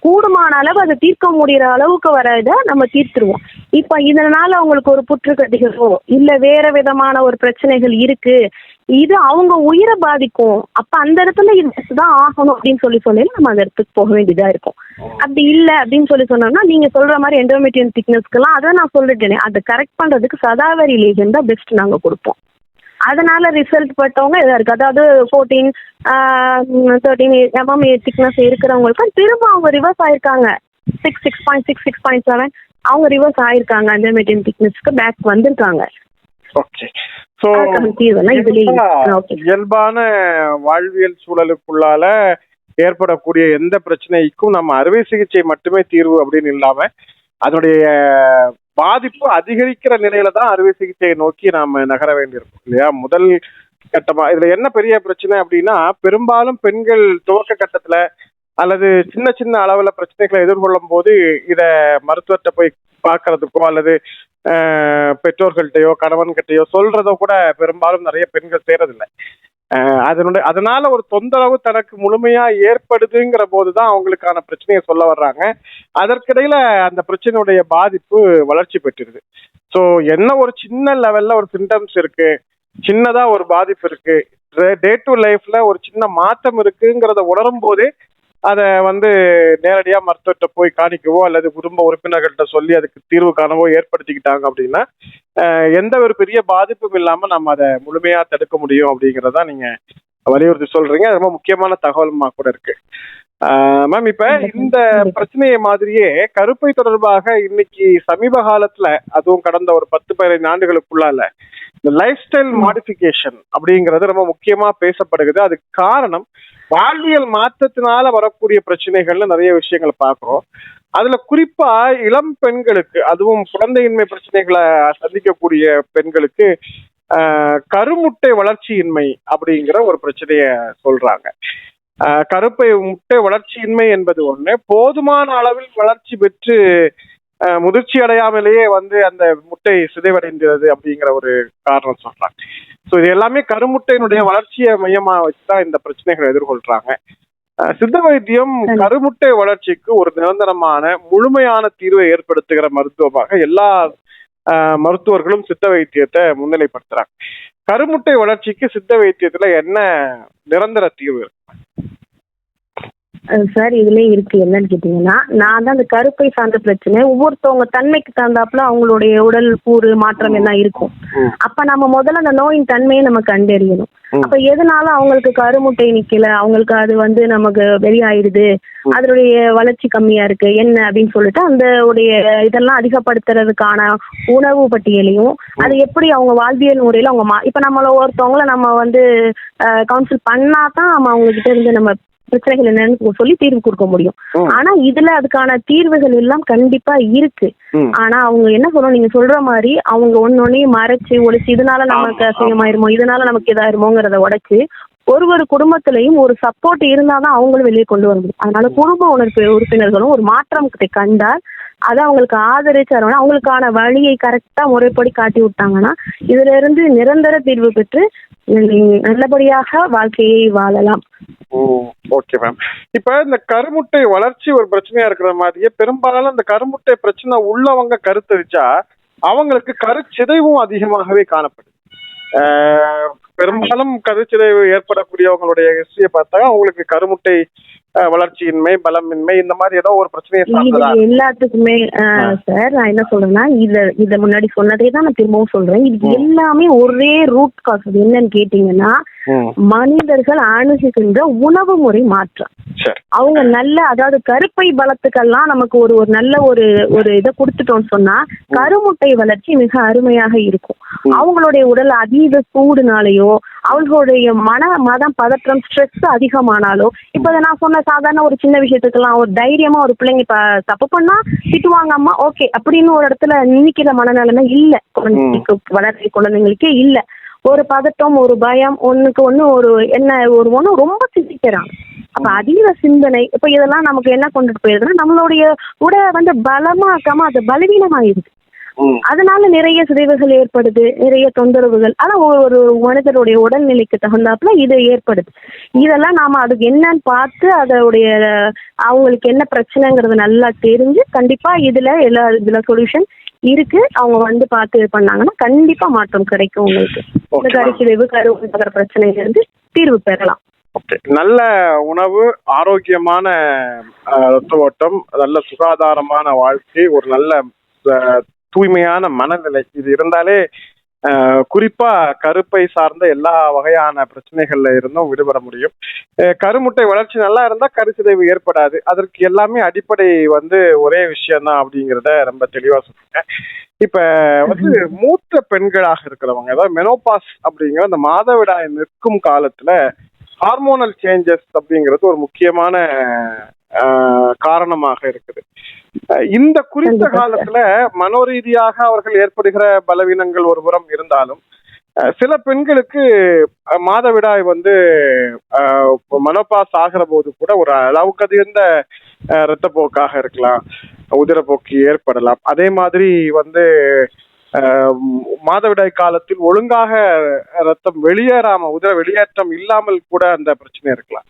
கூடுமான அளவு அதை தீர்க்க முடியற அளவுக்கு வரத நம்ம தீர்த்துருவோம். இப்ப இதனால அவங்களுக்கு ஒரு புற்றுக்கட்டிகளோ இல்ல வேற விதமான ஒரு பிரச்சனைகள் இருக்கு, இது அவங்க உயிரை பாதிக்கும், அப்ப அந்த இடத்துல இதுதான் ஆகணும் அப்படின்னு சொல்லி நம்ம அந்த இடத்துக்கு போக வேண்டியதா இருக்கும். அப்படி இல்ல அப்படின்னு சொன்னோம்னா நீங்க சொல்ற மாதிரி எண்டோமெட்ரியல் திக்னஸ்க்கு எல்லாம் அதை நான் சொல்லிட்டேனே, அதை கரெக்ட் பண்றதுக்கு சதாவரி லேஜன் தான் பெஸ்ட் நாங்க கொடுப்போம். அதனால ரிசல்ட் பட்டவங்க இதா இருக்கு. அதாவது 14, 13 mm திக்னஸ் இருக்கிறவங்களுக்கு திரும்ப அவங்க ரிவர்ஸ் ஆயிருக்காங்க. 6.6, 6.7 அவங்க ரிவர்ஸ் ஆயிருக்காங்க. எண்டோமெட்ரியல் திக்னஸ்க்கு பேக் வந்திருக்காங்க. இயல்பான வாழ்வியல் சூழலுக்குள்ளால ஏற்படக்கூடிய எந்த பிரச்சனைக்கும் நம்ம அறுவை சிகிச்சை மட்டுமே தீர்வு அப்படின்னு இல்லாம அதனுடைய பாதிப்பு அதிகரிக்கிற நிலையில தான் அறுவை சிகிச்சையை நோக்கி நாம நகர வேண்டியிருக்கும் இல்லையா? முதல் கட்டமா இதுல என்ன பெரிய பிரச்சனை அப்படின்னா, பெரும்பாலும் பெண்கள் துவக்க கட்டத்துல அல்லது சின்ன சின்ன அளவுல பிரச்சனைகளை எதிர்கொள்ளும் போது இத மருத்துவர்கிட்ட போய் பார்க்கறதுக்கோ அல்லது பெற்றோர்கள்ட்டையோ கணவன்கிட்டயோ சொல்றதோ கூட பெரும்பாலும் நிறைய பெண்கள் செய்யறதில்லை. அதனால ஒரு தொந்தரவு தனக்கு முழுமையா ஏற்படுதுங்கிற போதுதான் அவங்களுக்கான பிரச்சனையை சொல்ல வர்றாங்க. அதற்கிடையில அந்த பிரச்சனையுடைய பாதிப்பு வளர்ச்சி பெற்றுருது. ஸோ என்ன ஒரு சின்ன லெவல்ல ஒரு சிம்டம்ஸ் இருக்கு, சின்னதா ஒரு பாதிப்பு இருக்கு, டே டு லைஃப்ல ஒரு சின்ன மாற்றம் இருக்குங்கிறத உணரும் போதே அதை வந்து நேரடியா மருத்துவர்கிட்ட போய் காணிக்கவோ அல்லது குடும்ப உறுப்பினர்கள்ட்ட சொல்லி அதுக்கு தீர்வு காணவோ ஏற்படுத்திக்கிட்டாங்க அப்படின்னா எந்த ஒரு பெரிய பாதிப்பும் இல்லாம நம்ம அதை முழுமையா தடுக்க முடியும் அப்படிங்கறத நீங்க வலியுறுத்தி சொல்றீங்க. அது ரொம்ப முக்கியமான தகவலுமா கூட இருக்கு. மேம், இப்ப இந்த பிரச்சனையை மாதிரியே கருப்பை தொடர்பாக இன்னைக்கு சமீப காலத்துல, அதுவும் கடந்த ஒரு 10-15 ஆண்டுகளுக்குள்ளால இந்த லைஃப் ஸ்டைல் மாடிஃபிகேஷன் அப்படிங்கிறது ரொம்ப முக்கியமா பேசப்படுகிறது. அதுக்கு காரணம் வாழ்வியல் மாற்றத்தினால வரக்கூடிய பிரச்சனைகள்ல நிறைய விஷயங்களை பார்க்கிறோம். அதுல குறிப்பா இளம் பெண்களுக்கு, அதுவும் குழந்தையின்மை பிரச்சனைகளை சந்திக்கக்கூடிய பெண்களுக்கு கருமுட்டை வளர்ச்சியின்மை அப்படிங்கிற ஒரு பிரச்சனைய சொல்றாங்க. கருப்பை முட்டை வளர்ச்சியின்மை என்பது ஒண்ணு, போதுமான அளவில் வளர்ச்சி பெற்று முதிர்ச்சி அடையாமலேயே வந்து அந்த முட்டை சிதைவடைந்தது அப்படிங்கிற ஒரு காரணம் சொல்றாங்க. ஸோ இது எல்லாமே கருமுட்டையினுடைய வளர்ச்சியை மையமா வச்சுதான் இந்த பிரச்சனைகளை எதிர்கொள்றாங்க. சித்த வைத்தியம் கருமுட்டை வளர்ச்சிக்கு ஒரு நிரந்தரமான முழுமையான தீர்வை ஏற்படுத்துகிற மருத்துவமாக எல்லா மருத்துவர்களும் சித்த வைத்தியத்தை முன்னிலைப்படுத்துறாங்க. கருமுட்டை வளர்ச்சிக்கு சித்த வைத்தியத்துல என்ன நிரந்தர தீர்வு இருக்கு சார்? இதுலயே இருக்கு. என்னன்னு கேட்டீங்கன்னா, நான் தான் அந்த கருப்பை சார்ந்த பிரச்சனை ஒவ்வொருத்தவங்க தன்மைக்கு தகுந்தாப்புல அவங்களுடைய உடல் கூறு மாற்றம் எல்லாம் இருக்கும். அப்ப நம்ம முதல்ல அந்த நோயின் தன்மையை நம்ம கண்டறியணும். அப்ப எதனால அவங்களுக்கு கருமுட்டை நிக்கல, அவங்களுக்கு அது வந்து நமக்கு வெளியாயிடுது, அதனுடைய வளர்ச்சி கம்மியா இருக்கு என்ன அப்படின்னு சொல்லிட்டு அந்த உடைய இதெல்லாம் அதிகப்படுத்துறதுக்கான உணவு பட்டியலையும் அது எப்படி அவங்க வாழ்வியல் முறையில அவங்க இப்ப நம்மள ஒருத்தவங்களை நம்ம வந்து கவுன்சில் பண்ணாதான் நம்ம அவங்க கிட்ட இருந்து நம்ம பிரச்சனைகள் என்னன்னு சொல்லி தீர்வு கொடுக்க முடியும். ஆனா இதுல அதுக்கான தீர்வுகள் எல்லாம் கண்டிப்பா இருக்கு. ஆனா அவங்க என்ன சொல்லணும், நீங்க சொல்ற மாதிரி அவங்க ஒன்னொன்னையும் மறைச்சு ஒழிச்சு இதனால நமக்கு அசிங்கமாயிருமோ, இதனால நமக்கு இதாயிருமோங்கிறத உடைச்சு ஒரு குடும்பத்திலையும் ஒரு சப்போர்ட் இருந்தாதான் அவங்களும் வெளியே கொண்டு வர முடியும். அதனால குடும்ப உறுப்பினர்களும் ஒரு மாற்றம் கண்டால் அதை அவங்களுக்கு ஆதரிச்சு அவங்களுக்கான வழியை கரெக்டா முறைப்படி காட்டி விட்டாங்கன்னா இதுல இருந்து நிரந்தர தீர்வு பெற்று நல்லபடியாக வாழ்க்கையை வாழலாம். Okay ma'am. இப்ப இந்த கருமுட்டை வளர்ச்சி ஒரு பிரச்சனையா இருக்கிற மாதிரியே பெரும்பாலும் இந்த கருமுட்டை பிரச்சனை உள்ளவங்க கருத்தரிச்சா அவங்களுக்கு கருச்சிதைவும் அதிகமாகவே காணப்படுது. பெரும்பாலும் கருச்சிதைவு ஏற்படக்கூடியவங்களுடைய ஹிஸ்டரியை பார்த்தா அவங்களுக்கு கருமுட்டை வளர்ச்சியின்மை, பலமின்மை, இந்த மாதிரி ஏதோ ஒரு பிரச்சனையை சார்ந்ததா எல்லாத்துக்குமே சார் நான் என்ன சொல்றேன்னா இத முன்னாடி சொன்னதே தான் நான் திரும்பவும் சொல்றேன். இது எல்லாமே ஒரே ரூட் காஸ். என்னன்னு கேட்டீங்கன்னா மனிதர்கள் அணுகுகின்ற உணவு முறை மாற்றம். அவங்க நல்ல அதாவது கருப்பை பலத்துக்கெல்லாம் நமக்கு ஒரு நல்ல ஒரு இதை கொடுத்துட்டோம்னு சொன்னா கருமுட்டை வளர்ச்சி மிக அருமையாக இருக்கும். அவங்களுடைய உடல் அதீத சூடுனாலேயோ அவர்களுடைய மதம் பதற்றம் ஸ்ட்ரெஸ் அதிகமானாலோ இப்ப நான் சொன்ன சாதாரண ஒரு சின்ன விஷயத்துக்கெல்லாம் ஒரு தைரியமா ஒரு பிள்ளைங்க தப்பு பண்ணா திட்டுவாங்க அம்மா ஓகே அப்படின்னு ஒரு இடத்துல நினைக்கிற மனநிலைமை இல்ல. வளர்ச்சி குழந்தைங்களுக்கே இல்ல. ஒரு பதட்டம், ஒரு பயம், ஒண்ணுக்கு ஒண்ணு ஒரு என்ன ஒண்ணு ரொம்ப சிந்திக்கிறாங்க. அப்ப அதீத சிந்தனை இப்ப இதெல்லாம் நமக்கு என்ன கொண்டுட்டு போயிருதுன்னா நம்மளுடைய உடலை பலமாக்காம அது பலவீனமாயிருது. அதனால நிறைய சிதைவுகள் ஏற்படுது, நிறைய தொந்தரவுகள். ஆனா ஒரு மனிதருடைய உடல்நிலைக்கு தகுந்தாப்புல இது ஏற்படுது. இதெல்லாம் நாம அதுக்கு என்னன்னு பார்த்து அதோடைய அவங்களுக்கு என்ன பிரச்சனைங்கிறது நல்லா தெரிஞ்சு கண்டிப்பா இதுல சொல்யூஷன் இருக்கு. அவங்க பார்த்து பண்ணாங்கன்னா கண்டிப்பா மாற்றம் கிடைக்கும். உங்களுக்கு இந்த கருச்சிதைவு கருவுற பிரச்சனையில இருந்து தீர்வு பெறலாம். நல்ல உணவு, ஆரோக்கியமான ரத்த ஓட்டம், நல்ல சுகாதாரமான வாழ்க்கை, ஒரு நல்ல தூய்மையான மனநிலை, இது இருந்தாலே குறிப்பா கருப்பை சார்ந்த எல்லா வகையான பிரச்சனைகள்ல இருந்தும் விடுபட முடியும். கருமுட்டை வளர்ச்சி நல்லா இருந்தா கருச்சிதைவு ஏற்படாது. அதற்கு எல்லாமே அடிப்படை ஒரே விஷயம்தான் அப்படிங்கிறத ரொம்ப தெளிவா சொல்லுங்க. இப்ப மூத்த பெண்களாக இருக்கிறவங்க, அதாவது மெனோபாஸ் அப்படிங்கிற அந்த மாதவிடாய் நிற்கும் காலத்துல ஹார்மோனல் சேஞ்சஸ் அப்படிங்கிறது ஒரு முக்கியமான காரணமாக இருக்குது. இந்த குறித்த காலத்துல மனோரீதியாக அவர்கள் ஏற்படுகிற பலவீனங்கள் ஒரு புறம் இருந்தாலும் சில பெண்களுக்கு மாதவிடாய் மனோபாஸ் ஆகிற போது கூட ஒரு அளவுக்கு அதிர்ந்த இரத்தப்போக்காக இருக்கலாம், உதிரப்போக்கு ஏற்படலாம். அதே மாதிரி மாதவிடாய் காலத்தில் ஒழுங்காக ரத்தம் வெளியேறாம உதிர வெளியேற்றம் இல்லாமல் கூட அந்த பிரச்சனை இருக்கலாம்.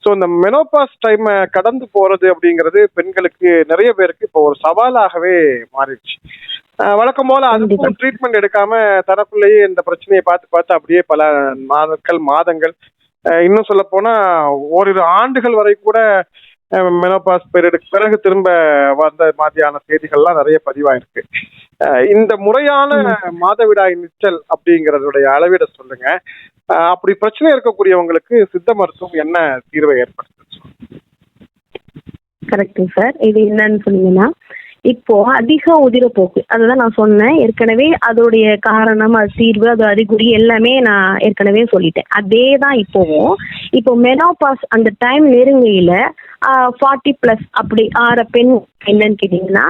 ஸோ இந்த மெனோபாஸ் டைம் கடந்து போறது அப்படிங்கிறது பெண்களுக்கு நிறைய பேருக்கு இப்போ ஒரு சவாலாகவே மாறிடுச்சு. வழக்கம் போல அதுக்கும் ட்ரீட்மெண்ட் எடுக்காம தனக்குள்ளேயே இந்த பிரச்சனையை பார்த்து அப்படியே பல மாதங்கள் இன்னும் சொல்ல போனா ஓரிரு ஆண்டுகள் வரை கூட மெனோபாஸ் பீரியடுக்கு பிறகு திரும்ப வந்த மாதிரியான செய்திகள்லாம் நிறைய பதிவாயிருக்கு. இந்த முறையான மாதவிடாய் நிச்சல் அப்படிங்கறதுடைய அளவிட சொல்லுங்க. அப்படி பிரச்சனை இருக்கக்கூடியவங்களுக்கு சித்த மருத்துவம் என்ன தீர்வை ஏற்படுத்துது? Correct sir. இது என்னன்னு சொன்னீங்கன்னா இப்போ அதிக உதிரப்போக்கு அதுதான் நான் சொன்னேன் ஏற்கனவே. அதோடைய காரணம், அது தீர்வு, அது அறிகுறி எல்லாமே நான் ஏற்கனவே சொல்லிட்டேன். அதே தான் இப்போ மெனோபாஸ் அந்த டைம் நெருங்கையில 40+ அப்படி ஆற பெண் என்னன்னு கேட்டீங்கன்னா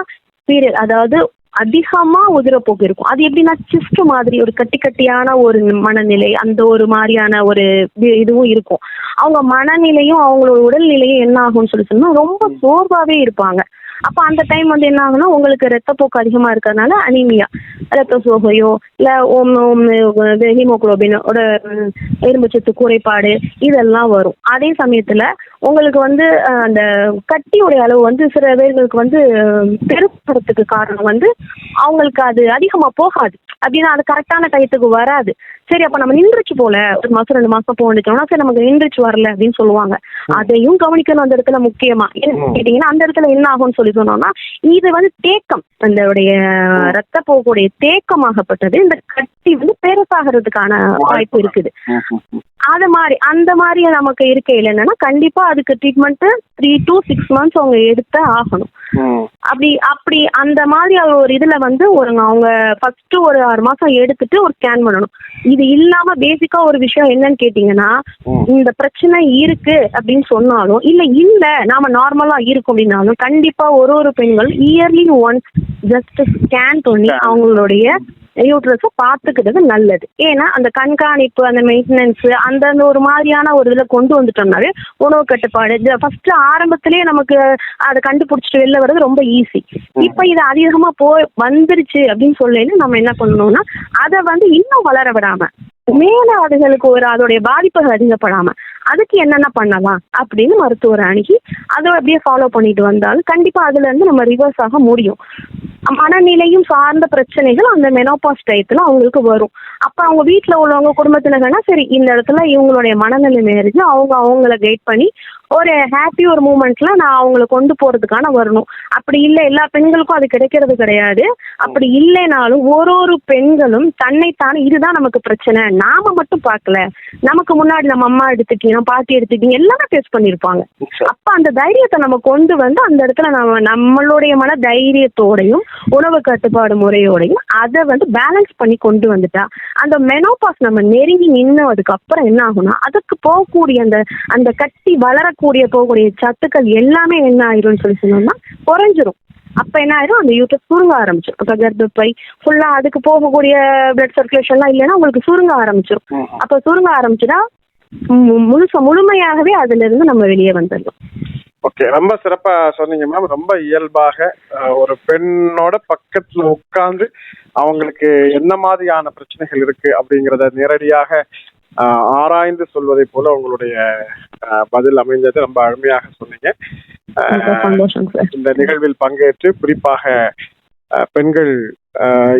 பீரியட், அதாவது அதிகமா உதிரப்போக்கு இருக்கும். அது எப்படின்னா சிஸ்ட் மாதிரி ஒரு கட்டியான ஒரு மனநிலை, அந்த ஒரு மாதிரியான ஒரு இதுவும் இருக்கும். அவங்க மனநிலையும் அவங்களோட உடல்நிலையும் என்ன ஆகும்னு சொன்னா ரொம்ப சோர்வாவே இருப்பாங்க. அப்ப அந்த டைம் என்ன ஆகும்னா உங்களுக்கு ரத்தப்போக்கு அதிகமா இருக்கிறதுனால அனீமியா, ரத்த சோகையோ இல்ல ஹீமோகுளோபினோட எலும்புச்சத்து குறைபாடு இதெல்லாம் வரும். அதே சமயத்துல உங்களுக்கு அந்த கட்டியோடைய அளவு சில பேர்களுக்கு பெருப்படுறதுக்கு காரணம் அவங்களுக்கு அது அதிகமா போகாது. அப்படின்னா அது கரெக்டான டயத்துக்கு வராது. சரி அப்ப நம்ம நின்றுச்சு போல ஒரு மாசம் 2 மாசம் போனிட்டோம்னா சரி நமக்கு நின்றுச்சு வரல அப்படின்னு சொல்லுவாங்க. அதையும் கவனிக்கணும் அந்த இடத்துல முக்கியமா. என்ன கேட்டீங்கன்னா அந்த இடத்துல என்ன ஆகும்னு சொல்லி சொன்னோம்னா இது தேக்கம், அந்த ரத்த போக்குடைய தேக்கமாகப்பட்டது இந்த கட்டி பெருசாகிறதுக்கான வாய்ப்பு இருக்குது. அந்த மாதிரி நமக்கு இருக்கையில என்னன்னா கண்டிப்பா அதுக்கு ட்ரீட்மெண்ட் 3 to 6 months அவங்க எடுத்து ஆகணும். அப்படி அந்த மாதிரி ஒரு இதுல வந்து அவங்க ஃபர்ஸ்ட் ஒரு 6 மாசம் எடுத்துட்டு ஒரு ஸ்கேன் பண்ணணும். இது இல்லாம பேசிக்கா ஒரு விஷயம் என்னன்னு கேட்டீங்கன்னா, இந்த பிரச்சனை இருக்கு அப்படின்னு சொன்னாலும் இல்ல நாம நார்மலா இருக்கும் அப்படின்னாலும் கண்டிப்பா ஒரு பெண்கள் இயர்லி ஒன்ஸ் ஜஸ்ட் ஸ்கேன் பண்ணி அவங்களுடைய யூட்ரஸ பாத்துக்கிறது நல்லது. ஏன்னா அந்த கண்காணிப்பு, அந்த மெயின்டெனன்ஸ், அந்த ஒரு மாதிரியான ஒரு இதுல கொண்டு வந்துட்டோம்னாலே உணவு கட்டுப்பாடு ஃபர்ஸ்ட் ஆரம்பத்திலேயே நமக்கு அதை கண்டுபிடிச்சிட்டு வெளில வர்றது ரொம்ப ஈஸி. இப்ப இது அதிகமா வந்துருச்சு அப்படின்னு சொல்லி நம்ம என்ன பண்ணணும்னா அதை வந்து இன்னும் வளர விடாம மேல அதுகளுக்கு அதோடைய பாதிப்புகள் அதிகப்படாம அதுக்கு என்னென்ன பண்ணலாம் அப்படின்னு மருத்துவர் அணுகி அதை அப்படியே ஃபாலோ பண்ணிட்டு வந்தாலும் கண்டிப்பா அதுல இருந்து நம்ம ரிவர்ஸ் ஆக முடியும். மனநிலையும் சார்ந்த பிரச்சனைகள் அந்த மெனோபாஸ் டயத்துல அவங்களுக்கு வரும். அப்ப அவங்க வீட்டுல உள்ளவங்க குடும்பத்தினர்னா சரி இந்த இடத்துல இவங்களுடைய மனநிலை மேறிஞ்சு அவங்கள கைட் பண்ணி ஒரு ஹாப்பி ஒரு மூமெண்ட்ல நான் அவங்கள கொண்டு போறதுக்கான வரணும். அப்படி இல்லை எல்லா பெண்களுக்கும் அது கிடைக்கிறது கிடையாது. அப்படி இல்லைனாலும் ஒரு பெண்களும் தன்னைத்தானே இதுதான் நமக்கு பிரச்சனை, நாம மட்டும் பார்க்கல, நமக்கு முன்னாடி நம்ம அம்மா எடுத்துட்டீங்க, பாட்டி எடுத்துட்டீங்க, எல்லாமே ஃபேஸ் பண்ணிருப்பாங்க. அப்ப அந்த தைரியத்தை நம்ம கொண்டு வந்து அந்த இடத்துல நம்மளுடைய மன தைரியத்தோடையும் உணவு கட்டுப்பாடு முறையோடையும் அதை வந்து பேலன்ஸ் பண்ணி கொண்டு வந்துட்டா அந்த மெனோபாஸ் நம்ம நெருங்கி நின்னதுக்கு அப்புறம் என்ன ஆகும்னா அதுக்கு போகக்கூடிய அந்த கட்டி வளரக்கூடிய போகக்கூடிய சத்துக்கள் எல்லாமே என்ன ஆயிரும்னு சொல்லி சொன்னோம்னா குறைஞ்சிரும். அப்ப என்ன ஆயிரும், அந்த யூட்ரஸ் சுருங்க ஆரம்பிச்சிடும். இப்ப கர்ப்பப்பை ஃபுல்லா அதுக்கு போகக்கூடிய பிளட் சர்க்குலேஷன்லாம் இல்லைன்னா உங்களுக்கு சுருங்க ஆரம்பிச்சிடும். அப்ப சுருங்க ஆரம்பிச்சுன்னா முழுமையாகவே அதுல இருந்து நம்ம வெளியே வந்துடலாம். ஓகே, ரொம்ப சிறப்பா சொன்னீங்க மேம். ரொம்ப இயல்பாக ஒரு பெண்ணோட பக்கத்துல உட்கார்ந்து அவங்களுக்கு என்ன மாதிரியான பிரச்சனைகள் இருக்கு அப்படிங்கறத நேரடியாக ஆராய்ந்து சொல்வதை போல உங்களுடைய பதில் அமைந்தது ரொம்ப அருமையாக சொன்னீங்க. இந்த நிகழ்வில் பங்கேற்று குறிப்பாக பெண்கள்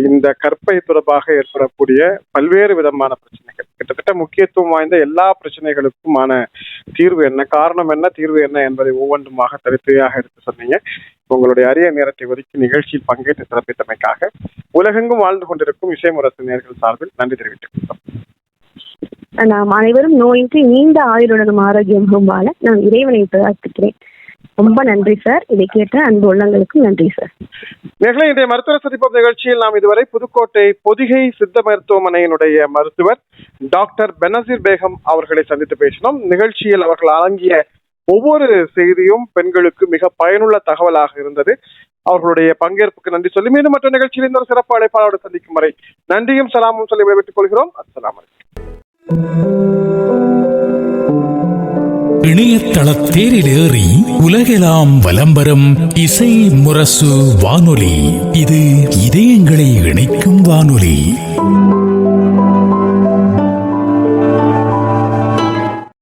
இந்த கற்பை தொடர்பாக ஏற்படக்கூடிய பல்வேறு விதமான பிரச்சனைகள், கிட்டத்தட்ட முக்கியத்துவம் வாய்ந்த எல்லா பிரச்சனைகளுக்குமான தீர்வு என்ன, காரணம் என்ன, தீர்வு என்ன என்பதை ஒவ்வொன்றுமாக தனித்தனியாக எடுத்து சொன்னீங்க. உங்களுடைய அரிய நேரத்தை ஒதுக்கி நிகழ்ச்சியில் பங்கேற்று சிறப்பித்தமைக்காக உலகெங்கும் வாழ்ந்து கொண்டிருக்கும் இசைமுரசு நேயர்கள் சார்பில் நன்றி தெரிவித்துக் நாம் அனைவரும் நோயின்றி நீண்ட ஆயுளுடனும் ஆரோக்கியம் வாழ நான் இறைவனை பிரார்த்திக்கிறேன். ரொம்ப நன்றி சார். இதை கேட்ட அன்பு உள்ளங்களுக்கும் நன்றி சார். நேர்களே, இன்றைய மருத்துவ சந்திப்பு நிகழ்ச்சியில் நாம் இதுவரை புதுக்கோட்டை பொதிகை சித்த மருத்துவமனையினுடைய மருத்துவர் டாக்டர் பெனசீர் பேகம் அவர்களை சந்தித்து பேசினோம். நிகழ்ச்சியில் அவர்கள் வழங்கிய ஒவ்வொரு செய்தியும் பெண்களுக்கு மிக பயனுள்ள தகவலாக இருந்தது. அவர்களுடைய பங்கேற்புக்கு நன்றி சொல்லி மீண்டும் மற்ற நிகழ்ச்சியில் இந்த ஒரு சிறப்பு அழைப்பாளரோடு சந்திக்கும் வரை நன்றியும் சலாமும் சொல்லி விடைபெற்றுக் கொள்கிறோம். அஸ்ஸலாமு அலைக்கும். இணையதள தேரிலேறி உலகெல்லாம் வலம் வரும் இசை முரசு வானொலி. இது இதயங்களை இணைக்கும் வானொலி.